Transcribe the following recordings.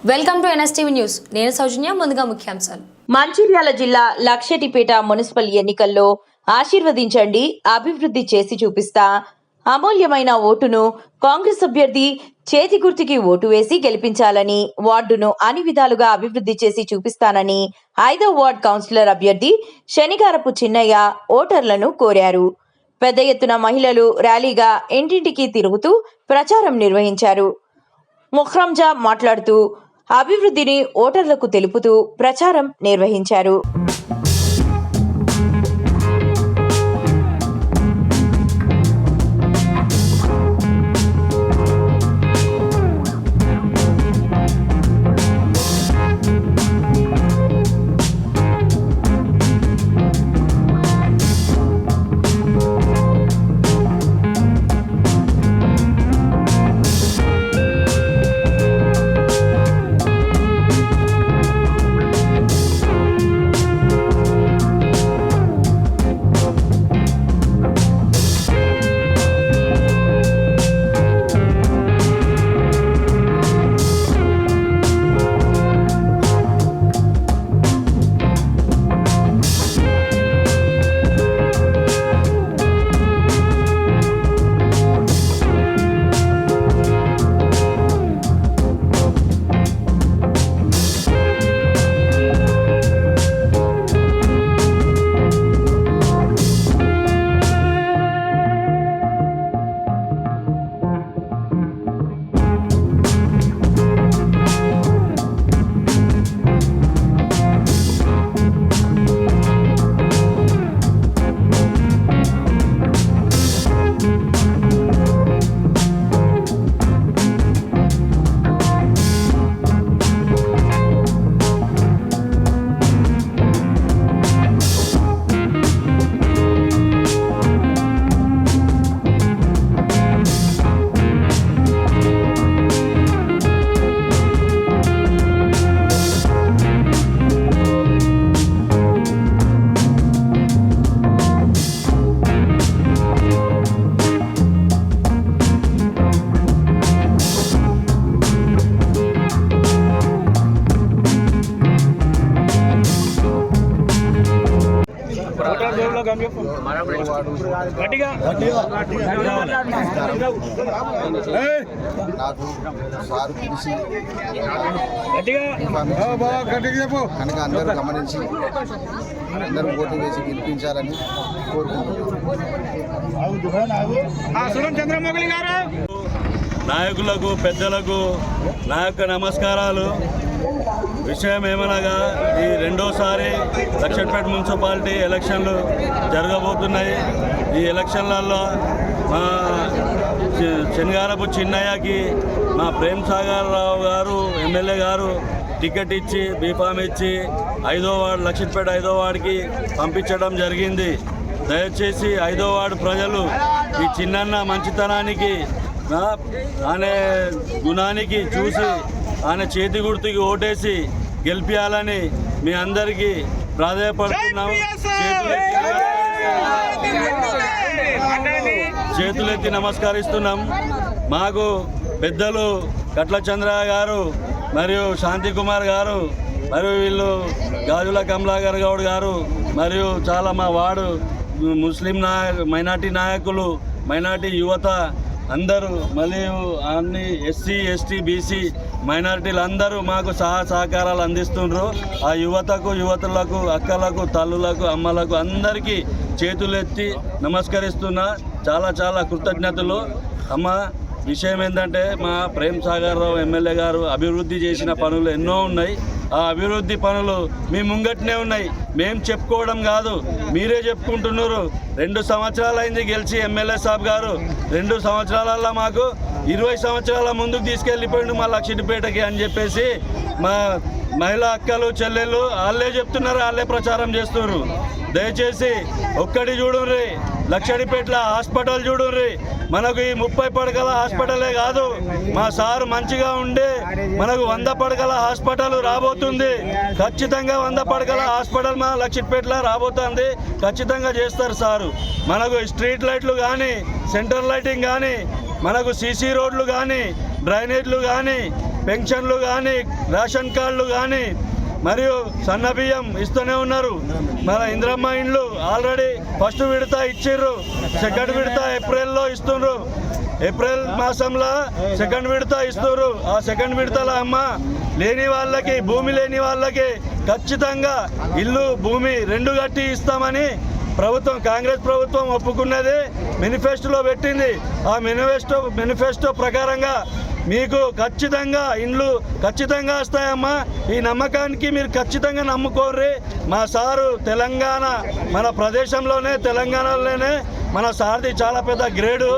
Welcome to NSTV news. నేను సౌజన్య. ముందుగా ముఖ్యాంశాలు. మంచిర్యాల జిల్లా లక్షటిపేట మున్సిపల్ ఎన్నికల్లో ఆశీర్వదించండి, అభివృద్ధి చేసి చూపిస్తా. అమూల్యమైన ఓటును కాంగ్రెస్ అభ్యర్థి చేతి గుర్తుకి ఓటు వేసి గెలిపించాలని, వార్డును అన్ని విధాలుగా అభివృద్ధి చేసి చూపిస్తానని 5వ వార్డ్ కౌన్సిలర్ అభ్యర్థి శనిగారపు చిన్నయ్య ఓటర్లను కోరారు. పెద్ద ఎత్తున మహిళలు ర్యాలీగా ఇంటింటికి తిరుగుతూ ప్రచారం నిర్వహించారు. ముఖ్రంజా మాట్లాడుతూ అభివృద్ధిని ఓటర్లకు తెలుపుతూ ప్రచారం నిర్వహించారు. నాకు సార్ పిలిచి కనుక అందరూ గమనించి అందరూ ఓటు వేసి గెలిపించాలని కోరుకుంటున్నాను. నాయకులకు, పెద్దలకు నా యొక్క నమస్కారాలు. విషయం ఏమనగా ఈ రెండోసారి లక్షట్పేట మున్సిపాలిటీ ఎలక్షన్లు జరగబోతున్నాయి. ఈ ఎలక్షన్లలో మా శనిగారపు చిన్నయ్యకి మా ప్రేమ్ సాగర్ రావు గారు ఎమ్మెల్యే గారు టికెట్ ఇచ్చి బీఫామ్ ఇచ్చి 5వ వార్డు లక్షట్పేట 5వ వార్డుకి పంపించడం జరిగింది. దయచేసి 5వ వార్డు ప్రజలు ఈ చిన్నన్న మంచితనానికి ఆయన గుణానికి చూసి ఆయన చేతి గుర్తుకి ఓటేసి గెలిపించాలని మీ అందరికీ ప్రాధాన్యపడుతున్నాం. చేతులెత్తి నమస్కరిస్తున్నాం. మాకు పెద్దలు కట్ల చంద్ర గారు మరియు శాంతి కుమార్ గారు మరియు వీళ్ళు గాజుల కమలాకర్ గౌడ్ గారు మరియు చాలా మా వార్డు ముస్లిం మైనార్టీ నాయకులు, మైనార్టీ యువత అందరూ మరియు అన్ని ఎస్సీ, ఎస్టీ, బీసీ మైనారిటీలు అందరూ మాకు సహకారాలు అందిస్తుండ్రు. ఆ యువతులకు, అక్కలకు, తల్లులకు, అమ్మలకు అందరికీ చేతులెత్తి నమస్కరిస్తున్నా. చాలా కృతజ్ఞతలు. అమ్మ, విషయం ఏంటంటే మా ప్రేమ్ సాగర్ రావు ఎమ్మెల్యే గారు అభివృద్ధి చేసిన పనులు ఎన్నో ఉన్నాయి. ఆ అభివృద్ధి పనులు మీ ముంగట్నే ఉన్నాయి. మేం చెప్పుకోవడం కాదు, మీరే చెప్పుకుంటున్నారు. 2 సంవత్సరాలు అయింది గెలిచి ఎమ్మెల్యే సాబ్ గారు. 2 సంవత్సరాలలో మాకు 20 సంవత్సరాల ముందుకు తీసుకెళ్ళిపోయిండు మా లక్షటిపేటకి అని చెప్పేసి మా మహిళా అక్కలు, చెల్లెళ్ళు వాళ్ళే చెప్తున్నారు, వాళ్ళే ప్రచారం చేస్తున్నారు. దయచేసి ఒక్కటి చూడుర్రి, లక్షడిపేటల హాస్పిటల్ చూడుర్రి. మనకు ఈ 30 పడకల హాస్పిటలే కాదు, మా సారు మంచిగా ఉండే మనకు 100 పడకల హాస్పిటల్ రాబోతుంది. ఖచ్చితంగా 100 పడకల హాస్పిటల్ మన లక్షడిపేటలో రాబోతుంది. ఖచ్చితంగా చేస్తారు సారు. మనకు స్ట్రీట్ లైట్లు కానీ, సెంటర్ లైటింగ్ కానీ, మనకు సీసీ రోడ్లు కానీ, డ్రైనేజ్లు కానీ పెన్షన్లు కానీ రేషన్ కార్డులు కానీ మరియు సన్నబియ్యం ఇస్తూనే ఉన్నారు. మన ఇందిరమ్మ ఇండ్లు ఆల్రెడీ ఫస్ట్ విడత ఇచ్చిర్రు, సెకండ్ విడత ఏప్రిల్లో ఇస్తున్నారు. ఏప్రిల్ మాసంలో సెకండ్ విడత ఇస్తున్నారు. ఆ సెకండ్ విడతలో అమ్మ లేని వాళ్ళకి, భూమి లేని వాళ్ళకి ఖచ్చితంగా ఇల్లు భూమి రెండు కట్టి ఇస్తామని ప్రభుత్వం, కాంగ్రెస్ ప్రభుత్వం ఒప్పుకున్నది, మేనిఫెస్టోలో పెట్టింది. ఆ మేనిఫెస్టో ప్రకారంగా మీకు ఖచ్చితంగా ఇండ్లు ఖచ్చితంగా వస్తాయమ్మా. ఈ నమ్మకానికి మీరు ఖచ్చితంగా నమ్ముకోర్రి. మా సారు తెలంగాణ, మన ప్రదేశంలోనే తెలంగాణలోనే మన సార్ది చాలా పెద్ద గ్రేడు.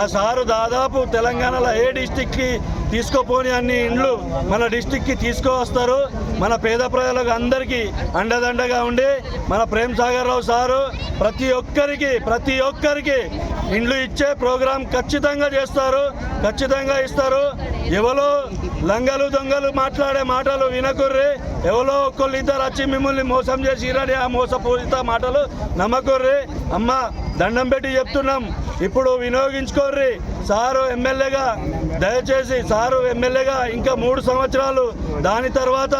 ఆ సారు దాదాపు తెలంగాణలో ఏ డిస్టిక్కి తీసుకోపోని అన్ని ఇండ్లు మన డిస్టిక్కి తీసుకువస్తారు. మన పేద ప్రజలకు అందరికీ అండదండగా ఉండి మన ప్రేమ్ సాగర్ రావు సారు ప్రతి ఒక్కరికి ఇండ్లు ఇచ్చే ప్రోగ్రాం ఖచ్చితంగా చేస్తారు, ఖచ్చితంగా ఇస్తారు. ఎవరో లంగలు దొంగలు మాట్లాడే మాటలు వినకుర్రి. ఎవరో ఒక్కళ్ళు ఇద్దరు వచ్చి మిమ్మల్ని మోసం చేసిరని ఆ మోసపూరిత మాటలు నమ్మకుర్రి. అమ్మ దండం పెట్టి చెప్తున్నాం, ఇప్పుడు వినియోగించుకోర్రి. సారు ఎమ్మెల్యేగా దయచేసి సారు ఎమ్మెల్యేగా ఇంకా 3 సంవత్సరాలు, దాని తర్వాత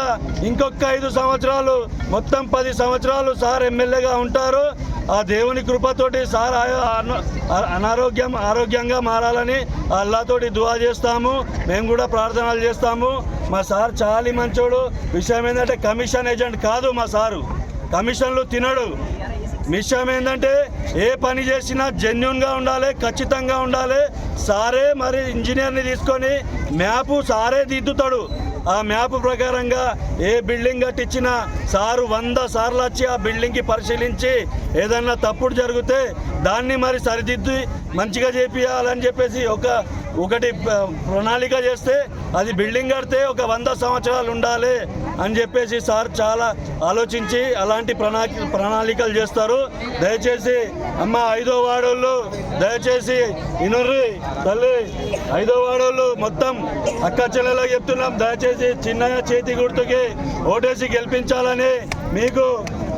ఇంకొక 5 సంవత్సరాలు, మొత్తం 10 సంవత్సరాలు సార్ ఎమ్మెల్యేగా ఉంటారు. ఆ దేవుని కృపతోటి సార్ ఆరోగ్యంగా మారాలని అల్లాతోటి దువా చేస్తాము. మేము కూడా ప్రార్థనలు చేస్తాము. మా సార్ చాలా మంచోడు. విషయం ఏంటంటే కమిషన్ ఏజెంట్ కాదు మా సారు, కమిషన్లు తినడు. విషయం ఏంటంటే ఏ పని చేసినా జెన్యున్గా ఉండాలి, ఖచ్చితంగా ఉండాలి. సారే మరి ఇంజనీర్ని తీసుకొని మ్యాపు సారే దిద్దుతాడు. ఆ మ్యాప్ ప్రకారంగా ఏ బిల్డింగ్ కట్టించినా సారు 100 సార్లు వచ్చి ఆ బిల్డింగ్కి పరిశీలించి ఏదన్నా తప్పుడు జరిగితే దాన్ని మరి సరిదిద్ది మంచిగా చేపియాలని చెప్పేసి ఒకటి ప్రణాళిక చేస్తే అది బిల్డింగ్ కడితే ఒక 100 సంవత్సరాలు ఉండాలి అని చెప్పేసి సార్ చాలా ఆలోచించి అలాంటి ప్రణాళికలు చేస్తారు. దయచేసి అమ్మ 5వ వార్డులు దయచేసి ఇనుర్రి తల్లి, 5వ వార్డులు మొత్తం అక్క చెల్లెలకు చెప్తున్నాం, దయచేసి చిన్నయ్య చేతి గుర్తుకి ఓటేసి గెలిపించాలని మీకు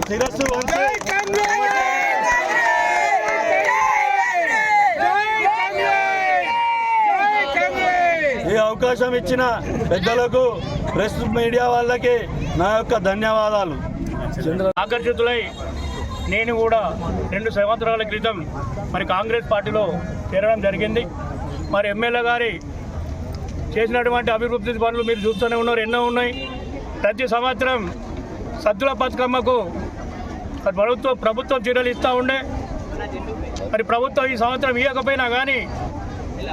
శిరస్సు వంచి ఈ అవకాశం ఇచ్చిన పెద్దలకు, ప్రెస్ మీడియా వాళ్ళకి నా యొక్క ధన్యవాదాలు. ఆకర్షితులై నేను కూడా 2 సంవత్సరాల క్రితం మరి కాంగ్రెస్ పార్టీలో చేరడం జరిగింది. మరి ఎమ్మెల్యే గారి చేసినటువంటి అభివృద్ధి పనులు మీరు చూస్తూనే ఉన్నారు, ఎన్నో ఉన్నాయి. ప్రతి సంవత్సరం సద్దుల బతుకమ్మకు ప్రభుత్వం చీరలు ఇస్తూ ఉండే. మరి ప్రభుత్వం ఈ సంవత్సరం ఇవ్వకపోయినా కానీ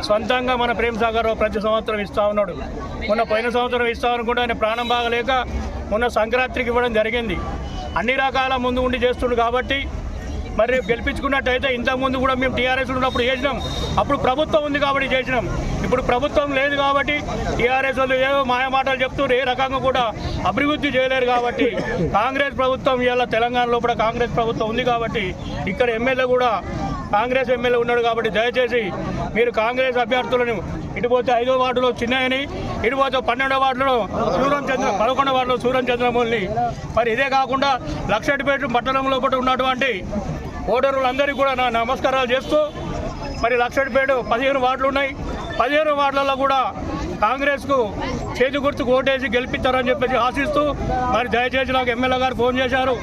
సొంతంగా మన ప్రేమ్ సాగర్ ప్రతి సంవత్సరం ఇస్తూ ఉన్నాడు. పోయిన సంవత్సరం ఇస్తామనుకుంటే ఆయన ప్రాణం బాగలేక మొన్న సంక్రాంతికి ఇవ్వడం జరిగింది. అన్ని రకాల ముందు ఉండి చేస్తుండు కాబట్టి మరి రేపు గెలిపించుకున్నట్టయితే ఇంతకుముందు కూడా మేము టీఆర్ఎస్ ఉన్నప్పుడు చేసినాం. అప్పుడు ప్రభుత్వం ఉంది కాబట్టి చేసినాం. ఇప్పుడు ప్రభుత్వం లేదు కాబట్టి టీఆర్ఎస్ వాళ్ళు ఏవో మాయమాటలు చెప్తూ ఏ రకంగా కూడా అభివృద్ధి చేయలేరు. కాబట్టి కాంగ్రెస్ ప్రభుత్వం ఇవాళ తెలంగాణలో కూడా కాంగ్రెస్ ప్రభుత్వం ఉంది కాబట్టి ఇక్కడ ఎమ్మెల్యే కూడా కాంగ్రెస్ ఎమ్మెల్యే ఉన్నాడు. కాబట్టి దయచేసి మీరు కాంగ్రెస్ అభ్యర్థులను ఇటుపోతే 5వ వార్డులో చిన్నయని, ఇటుపోతే 12వ వార్డులో 11వ వార్డులో సూర్యం చంద్రమౌళిని, మరి ఇదే కాకుండా లక్షటిపేట పట్టణంలో ఉన్నటువంటి ఓటర్లందరికీ కూడా నా నమస్కారాలు చేస్తూ మరి లక్షటిపేట 15 వార్డులు ఉన్నాయి. 15 వార్డులలో కూడా కాంగ్రెస్కు చేతి గుర్తుకు ఓటేసి గెలిపిస్తారని చెప్పేసి ఆశిస్తూ మరి దయచేసి నాకు ఎమ్మెల్యే గారు ఫోన్ చేశారు,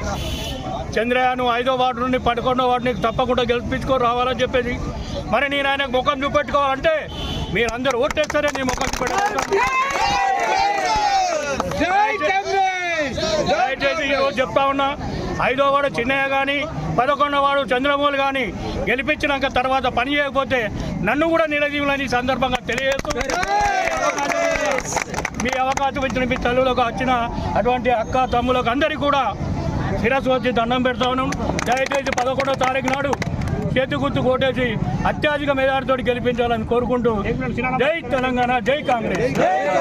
చంద్రయాను 5వ వార్డు నుండి 11వ వార్డుని తప్పకుండా గెలిపించుకొని రావాలని చెప్పేసి. మరి నేను ఆయనకు ముఖం చూపెట్టుకోవాలంటే మీరందరూ ఓటేస్తారే నేను ముఖం చూపెట్టుకుంటాను. దయచేసి ఈరోజు చెప్తా ఉన్నా, 5వ వార్డు చిన్నయ్య కానీ 11వ వార్డు చంద్రమౌళి కానీ గెలిపించినాక తర్వాత పని చేయకపోతే నన్ను కూడా నిలదీయాలని సందర్భంగా తెలియజేస్తూ మీ అవకాశం ఇచ్చిన మీ తల్లులకు వచ్చిన అటువంటి అక్క తమ్ములకు అందరికీ కూడా శిరస్సు వచ్చి దండం పెడతా ఉన్నాం. దయచేసి 11వ తారీఖు నాడు చేతి గుర్తు కోటేసి అత్యధిక మెజారిటీతో గెలిపించాలని కోరుకుంటూ జై తెలంగాణ, జై కాంగ్రెస్.